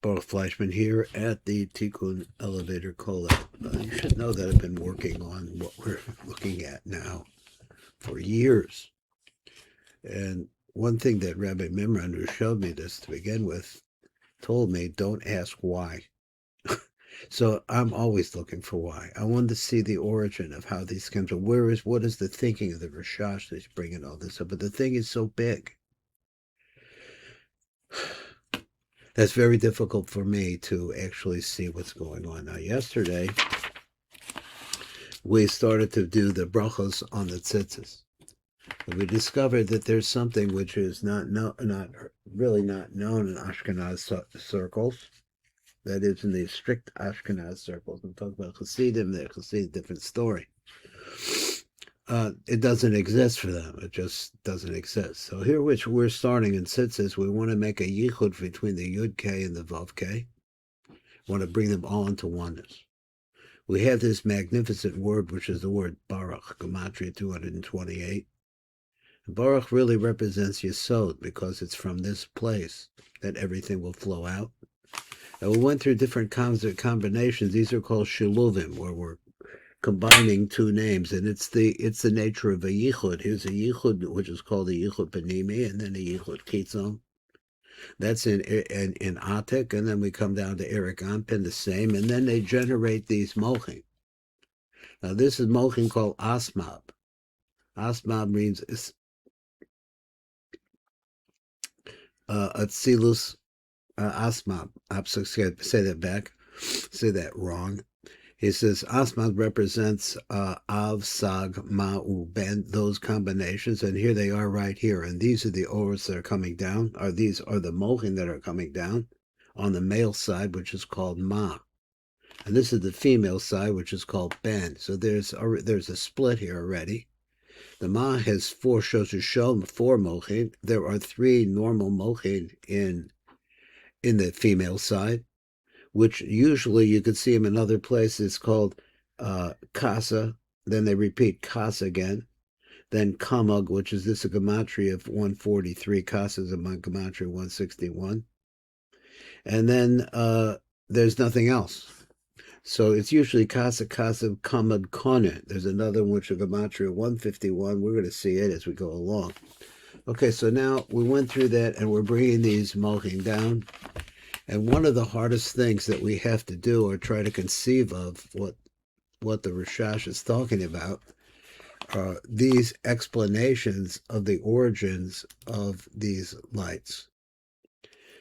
Boruch Fleischman here at the Tikkun Elevator Collab. You should know that I've been working on what we're looking at now for years. And one thing that Rabbi Mimran, who showed me this to begin with, told me, don't ask why. So I'm always looking for why. I want to see the origin of how these come from. What is the thinking of the Rashash that's bringing all this up? But the thing is so big. That's very difficult for me to actually see what's going on. Now, yesterday, we started to do the brachos on the tzitzis. And we discovered that there's something which is not really not known in Ashkenaz circles. That is, in the strict Ashkenaz circles. I'm talking about Hasidim, they're Hasidim, different story. It doesn't exist for them. It just doesn't exist. So here, which we're starting in tzitzis, we want to make a yichud between the Yud K and the Vav K. We want to bring them all into oneness. We have this magnificent word, which is the word Baruch, Gematria 228. Baruch really represents Yesod, because it's from this place that everything will flow out. And we went through different combinations. These are called shiluvim, where we're combining two names, and it's the nature of a yichud. Here's a yichud, which is called a yichud panimi, and then a yichud chitzon. That's in Atik, and then we come down to Eric Anpin, the same, and then they generate these mochin. Now this is mochin called asmab. Asmab means atzilus asmab. Say that back. Say that wrong. He says Asmad represents Av, Sag, Ma'u, Ben, those combinations, and here they are right here. And these are the Oros that are coming down, or these are the Mochin that are coming down on the male side, which is called Ma. And this is the female side, which is called Ben. So there's a split here already. The Ma has four Mochin. There are three normal Mochin in the female side, which usually you could see them in other places, called Kasa. Then they repeat Kasa again. Then Kamag, which is this a gematria of 143. Kasa is a gematria 161. And then there's nothing else. So it's usually Kasa, Kamag, Kone. There's another one which is a gematria 151. We're going to see it as we go along. Okay, so now we went through that, and we're bringing these mochin down. And one of the hardest things that we have to do, or try to conceive of what the Rashash is talking about, are these explanations of the origins of these lights.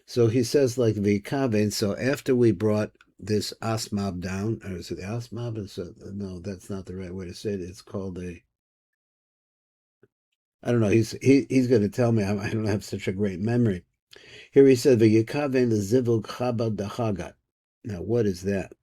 So he says, like Vikaven, so after we brought this Asmab down, or is it the Asmab? No, that's not the right way to say it. It's called I don't know, he's going to tell me. I don't have such a great memory. Here he said, "V'yikaven lezivug Chabad dachagat." Now, what is that?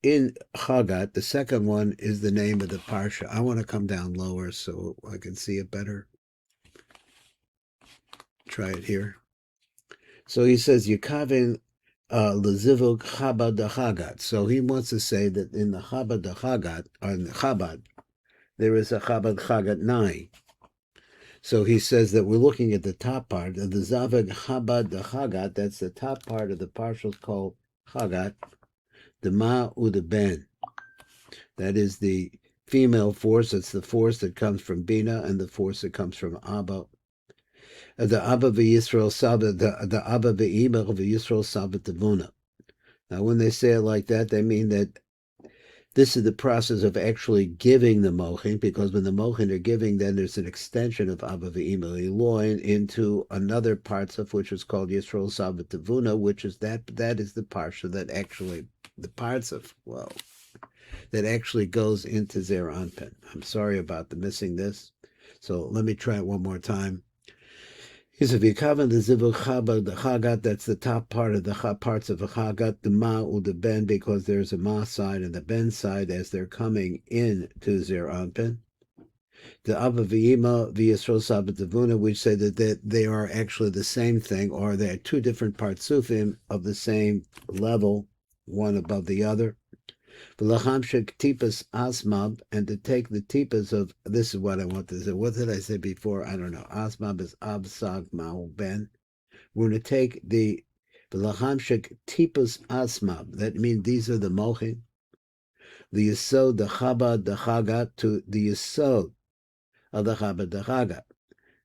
In Chagat, the second one is the name of the parsha. I want to come down lower so I can see it better. Try it here. So he says, "Yikaven lezivug Chabad dachagat." So he wants to say that in the Chabad dachagat, or in the Chabad, there is a Chabad Chagat 9. So he says that we're looking at the top part of the Zavag Chabad the Chagat. That's the top part of the partials called Chagat, the Ma u the Ben. That is the female force. It's the force that comes from Bina and the force that comes from Abba. The Abba v'Yisrael Sabbat, the Abba v'Ima v'Yisrael Sabbat Tavuna. Now, when they say it like that, they mean that this is the process of actually giving the mochin, because when the mochin are giving, then there's an extension of Abba v'Ima Eloin into another parts of which is called Yisrael Sabbat Tavuna, which is that is the parsha that actually, the parts of, that actually goes into Zer Anpin. I'm sorry about the missing this. So let me try it one more time. He said, "V'yikaven the zivug Chabad the Chagat." That's the top part of the parts of the Chagat, the Ma u the Ben, because there's a Ma side and the Ben side as they're coming in to Zer Anpin. The Abba v'Ima v'Yisrael Sabbat Tavuna, we say that they are actually the same thing, or they're two different partsufim of the same level, one above the other. V'lachamshek tipas asmab, and to take the tipas of, this is what I want to say. What did I say before? I don't know. Asmab is ab, sag, ma'u, ben. We're going to take the V'lahamshik tipus asmab. That means these are the mochim. The Yesod, the Chabad, the Chagat, to the Yesod of the Chabad, the Chagat.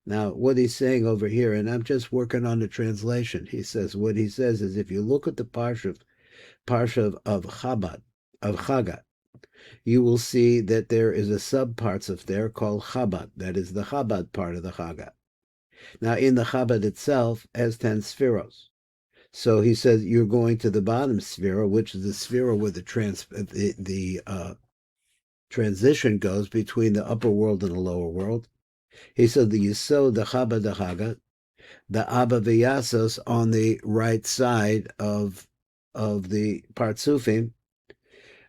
Now, what he's saying over here, and I'm just working on the translation, what he says is, if you look at the parsha of Chabad, of Chagat, you will see that there is a subparts of there called Chabad. That is the Chabad part of the Chagat. Now, in the Chabad itself, has 10 spheros. So he says you're going to the bottom sphere, which is the sphere where the transition goes between the upper world and the lower world. He said the Yesod, the Chabad, the Chagat, the Abba V'Yasos on the right side of the Partsufim,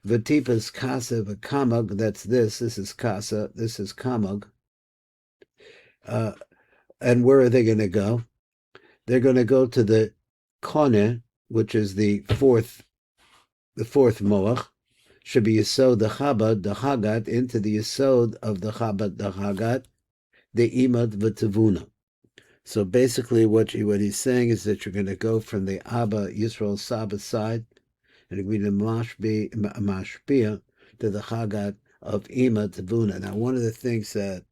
V'tipas Kasa V'Kamag, that's this is Kasa, this is Kamag. And where are they going to go? They're going to go to the Kone, which is the fourth Moach, should be Yesod, the Chabad, the Chagat, into the Yesod of the Chabad, the Chagat, the Imad V'Tevuna. So basically what he's saying is that you're going to go from the Abba Yisrael Saba side, and you're going to Mashbeah to the Chagat of Imad Tevuna. Now, one of the things that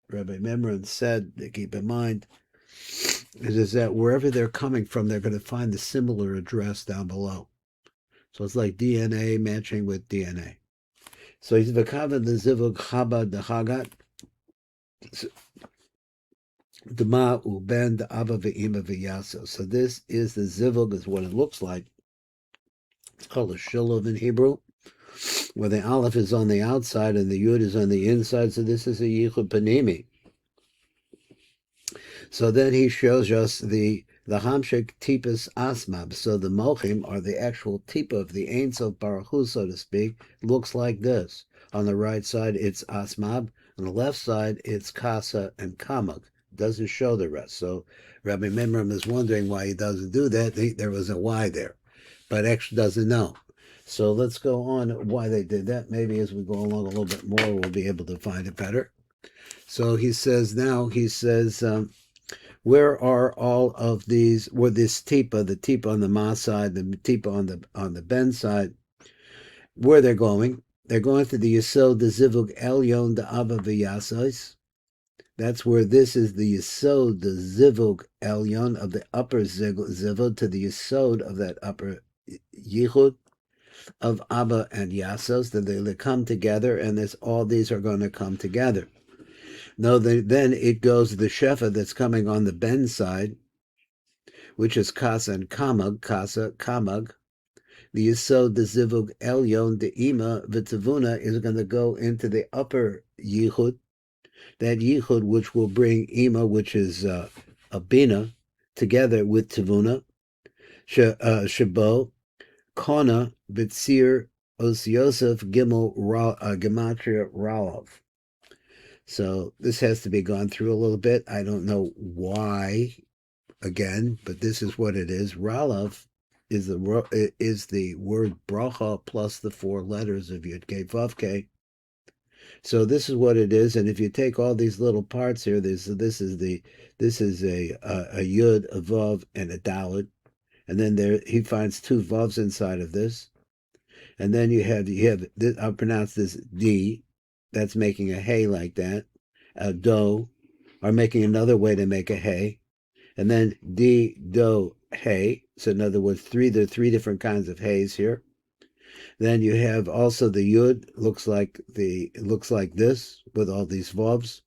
Rabbi Memron said to keep in mind is that wherever they're coming from, they're going to find the similar address down below. So it's like DNA matching with DNA. So he's v'kavad the zivug Chabad the Chagat, Dema uben the Abba v'Ima v'Yaso. So this is the zivug, is what it looks like. It's called a Shalom in Hebrew, where the Aleph is on the outside and the Yud is on the inside. So this is a Yichud Panimi. So then he shows us the Hamshik Tipus Asmab. So the Mochim are the actual Tipa of the Ein Sof Baruch Hu, so to speak. Looks like this. On the right side, it's Asmab. On the left side, it's Kasa and Kamag. Doesn't show the rest. So Rabbi Memram is wondering why he doesn't do that. There was a why there, but actually doesn't know. So let's go on why they did that. Maybe as we go along a little bit more, we'll be able to find it better. So he says, where are all of these? Where this tipa, the tipa on the ma side, the tipa on the ben side, where they're going? They're going to the Yesod, the Zivug Elyon, the Abba V'Yasos. That's where this is the Yesod, the Zivug Elyon of the upper Zivug to the Yesod of that upper Yichud of Abba and Yasos. That they come together, and all these are going to come together. No, then it goes to the Shefa that's coming on the Ben side, which is Kasa and Kamag, Kasa, Kamag. The Yesod, the Zivug Elyon, the Ima, V'Tevuna is going to go into the upper Yichud, that Yichud which will bring Ima, which is a Bina, together with Tevuna, Shabo, Kona, B'Tzir, Os Yosef, Gimel, Gematria, Ralav. So this has to be gone through a little bit. I don't know why, again, but this is what it is. Ralav is the word bracha plus the 4 letters of Yud Kei Vav Kei. So this is what it is. And if you take all these little parts here, this is a Yud, a Vav, and a Dalet, and then there he finds 2 Vavs inside of this, and then you have this, I'll pronounce this D. That's making a hay like that. A do, are making another way to make a hay. And then D, do, hay. So in other words, there are 3 different kinds of hays here. Then you have also the Yud, looks like this, with all these vavs.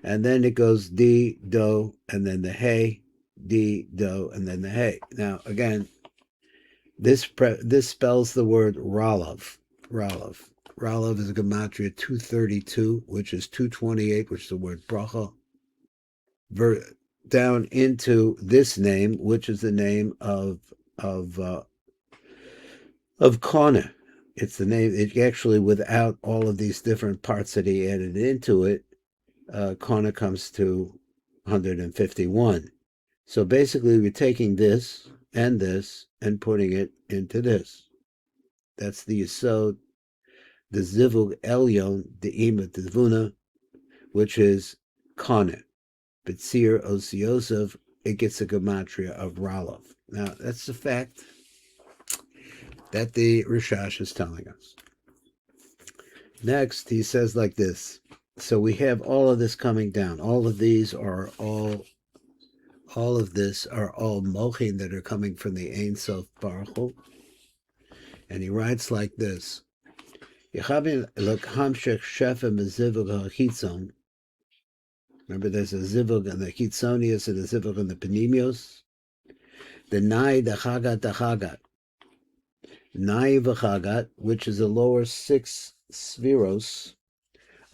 And then it goes D, do, and then the hay, D, do, and then the hay. Now, again, this spells the word Ralav. Ralav. Ralav is a gematria 232, which is 228, which is the word bracha, down into this name, which is the name of Kona. It's the name. It actually, without all of these different parts that he added into it, Kona comes to 151. So basically, we're taking this and putting it into this. That's the Yesod, the Zivug Elyon, the Ima Tevuna, which is Kone. B'tzir Os Yosef it gets a gematria of Ralov. Now, that's the fact that the Rashash is telling us. Next, he says like this. So we have all of this coming down. All of this are all mochin that are coming from the Ein Sof Baruch Hu. And he writes like this. Remember, there's a zivug in the chitzonius and a zivug in the panemios. The nai, the chagat. Nai v'chagat, which is the lower 6 spheros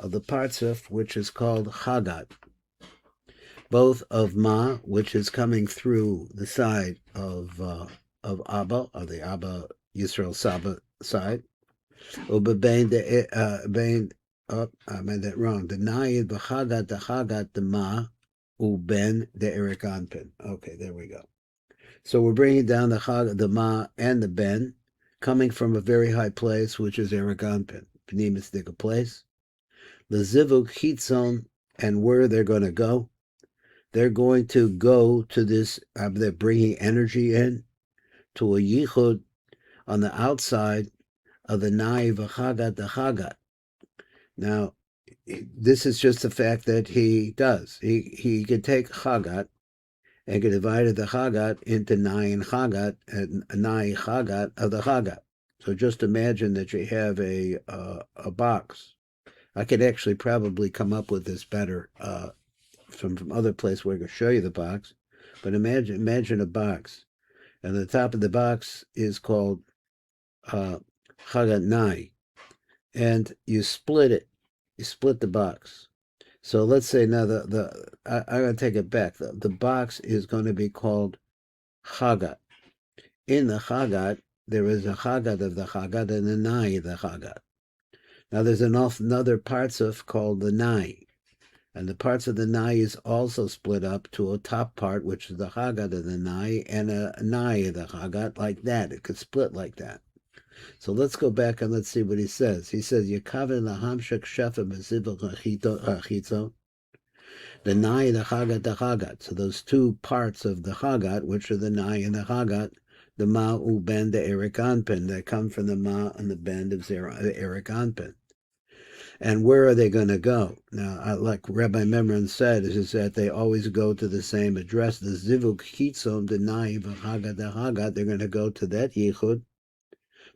of the partzef, which is called chagat. Both of ma, which is coming through the side of Abba, or the Abba Yisrael Saba side. I made that wrong. The nayid b'chagat the chagat the ma uben the erik anpin. Okay, there we go. So we're bringing down the chagat, the ma, and the ben, coming from a very high place, which is erik anpin, pnimis dika place. The zivuk chitzon, and where they're going to go. They're going to go to this. They're bringing energy in to a yichud on the outside of the nai v'chagat the chagat. Now, this is just the fact that he does. He can take chagat and can divide the chagat into nai and chagat and nai chagat of the chagat. So just imagine that you have a box. I could actually probably come up with this better from other places where I could show you the box. But imagine a box, and the top of the box is called chagat nai, and you split it. You split the box. So let's say now I'm going to take it back. The box is going to be called chagat. In the chagat, there is a chagat of the chagat and a nai of the chagat. Now there's another parts of called the nai. And the parts of the nai is also split up to a top part, which is the chagat of the nai, and a nai of the chagat, like that. It could split like that. So let's go back and let's see what he says. He says, Yekavin lahamshak shefa bezivuk achitzo. The nai and the chagat. So those two parts of the chagat, which are the nai and the chagat, the ma u ben the erik anpin, that come from the ma and the ben of erik anpin. And where are they going to go? Now, like Rabbi Memran said, is that they always go to the same address. The zivuk chitzon, the nai v'chagat the chagat, they're going to go to that yichud.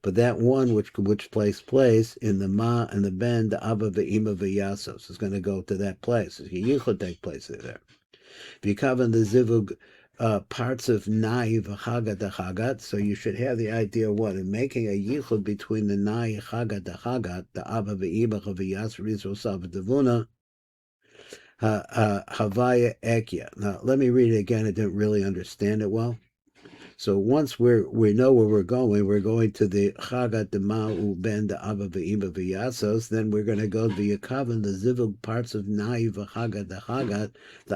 But that one which takes place in the ma and the ben, the abba ve'ima ve'yasos, is going to go to that place. The yichud take place there. If you cover the zivug parts of nai v'chagat the chagat, so you should have the idea what in making a yichud between the nai chagat the abba ve'ima ve'yas rizro savadavuna havaya ekya. Now let me read it again. I didn't really understand it well. So once we know where we're going to the chagat the ma'u ben the abba ve'ima ve'yasos. Then we're going to go to the yakavan the zivug parts of nai v'chagat the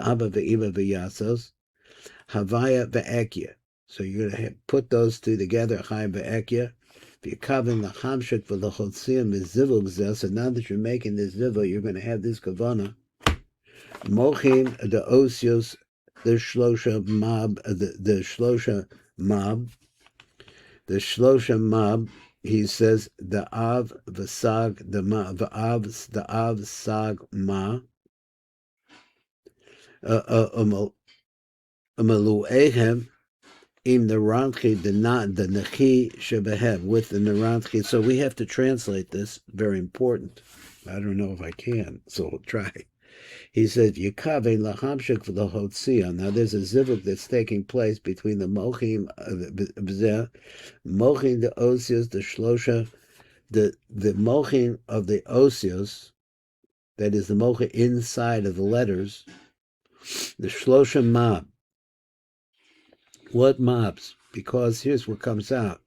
abba ve'ima ve'yasos havaya ve'ekya. So you're going to put those two together, chayim ve'ekya. V'yakavan the hamshik v'lochotziyim is zivug zeh. So now that you're making this zivug, you're going to have this kavana mochim the osios the shlosha mab the shlosha mab. The shlosha mab, he says, the av v'sag the ma, the av sag ma, amaluehem im the rantchi the nechi shebehem, with the nerantchi. So we have to translate this. Very important. I don't know if I can, so we'll try. He says, Yekave lahamshik v'lohotzia. Now there's a zivuk that's taking place between the mochim, mochim the osios, the shlosha, the mochim of the osios, that is the mochim inside of the letters, the shlosha mab. What mabs? Because here's what comes out.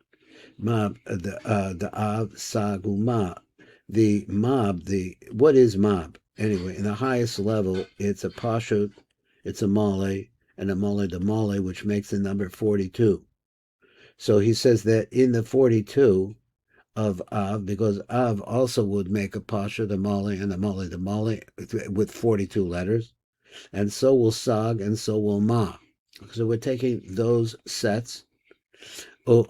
Mab, the av sagu ma. The mab, what is mab? Anyway, in the highest level, it's a pashut, it's a mole, and a mole de mole, which makes the number 42. So he says that in the 42 of Av, because Av also would make a pashut, a mole, and a mole de mole with 42 letters, and so will Sag, and so will Ma. So we're taking those sets. And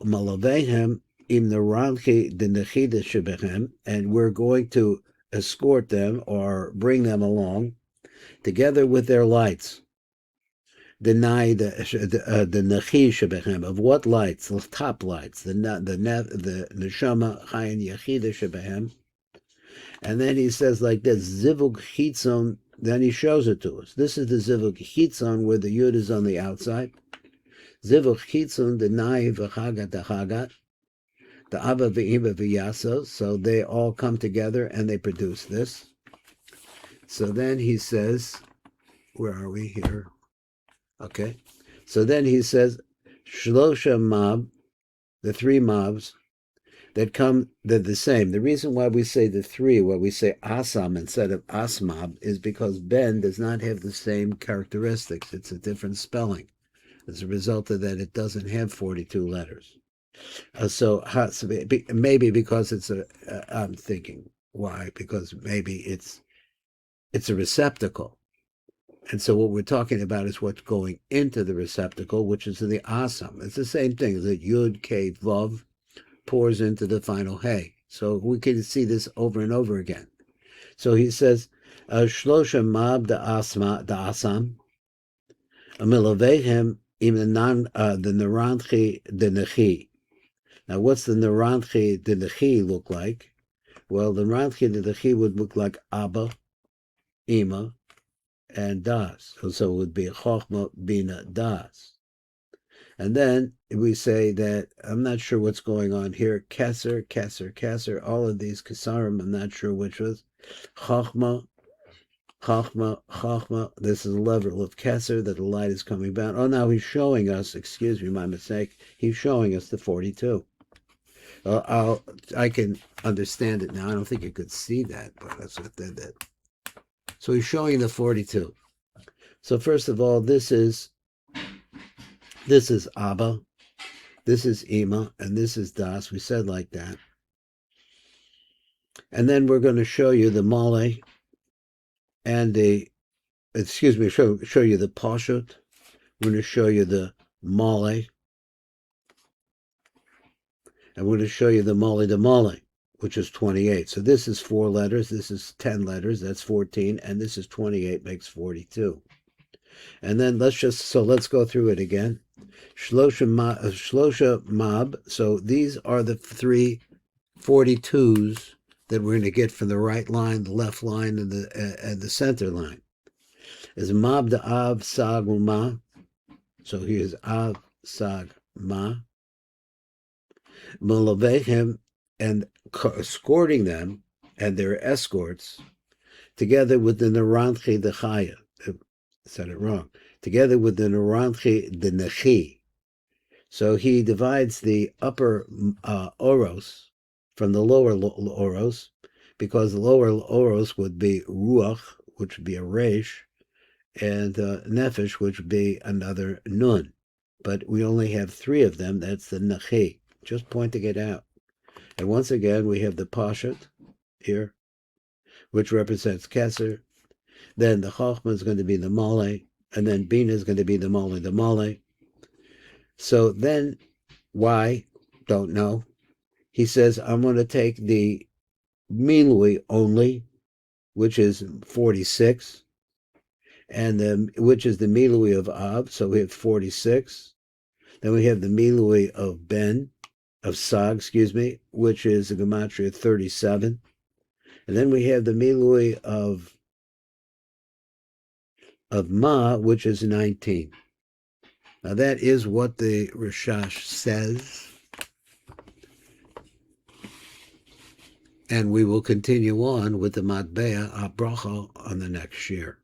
we're going to escort them or bring them along together with their lights. Deny the nechi shebechem, of what lights? The top lights, the neshama chayin yachida shebehem. And then he says like this, zivug chitzon. Then he shows it to us. This is the zivug chitzon where the yud is on the outside. Zivug chitzon denai v'chagat hagat. The Abba v'Iba v'Yaso, so they all come together and they produce this. So then he says, where are we here? Okay. So then he says, Shlosha Mab, the three mobs that come, they're the same. The reason why we say the three, why we say Asam instead of Asmab, is because Ben does not have the same characteristics. It's a different spelling. As a result of that, it doesn't have 42 letters. So maybe because it's I'm thinking why, because maybe it's a receptacle, and so what we're talking about is what's going into the receptacle, which is the asam. It's the same thing. The yud kei vav pours into the final hey. So we can see this over and over again. So he says, "Shlosha mab the asam, amilavehem im the naranchi the nechi." Now, what's the Naranchi Didachi look like? Well, the Naranchi Didachi would look like Abba, Ima, and Das. So it would be Chochma, Bina, Das. And then we say that, I'm not sure what's going on here, Keser, all of these Kesarim, I'm not sure which was. Chochma, this is a level of Keser that the light is coming down. Oh, now he's showing us, excuse me, my mistake, he's showing us the 42. I can understand it now. I don't think you could see that, but that's what they did. So he's showing the 42. So first of all, this is Abba, this is Ima, and this is Das. We said like that. And then we're going to show you the Male and show you the Pashut. We're going to show you the Male. And we're going to show you the Male, which is 28. So this is 4 letters, this is 10 letters, that's 14, and this is 28, makes 42. And then let's go through it again. Shlosha Mab, so these are the 3 42s that we're going to get from the right line, the left line, and the center line. Is Mab the Av Sag Ma. So here's Av Sag Ma. Malavehim, and escorting them and their escorts together with the Naranchi the Chaya. I said it wrong. Together with the Naranchi the Nechi. So he divides the upper oros from the lower oros, because the lower oros would be Ruach, which would be a Resh, and Nefesh, which would be another Nun. But we only have 3 of them. That's the Nechi. Just pointing it out. And once again, we have the Pashat here, which represents Keser. Then the Chochma is going to be the Male, and then Bina is going to be the Male. So then, why? Don't know. He says, I'm going to take the Milui only, which is 46, and which is the Milui of Av, so we have 46. Then we have the Milui of Ben, of Sag, which is a gematria 37. And then we have the Milui of Ma, which is 19. Now that is what the Rashash says. And we will continue on with the MATBEAH HABRACHA on the next year.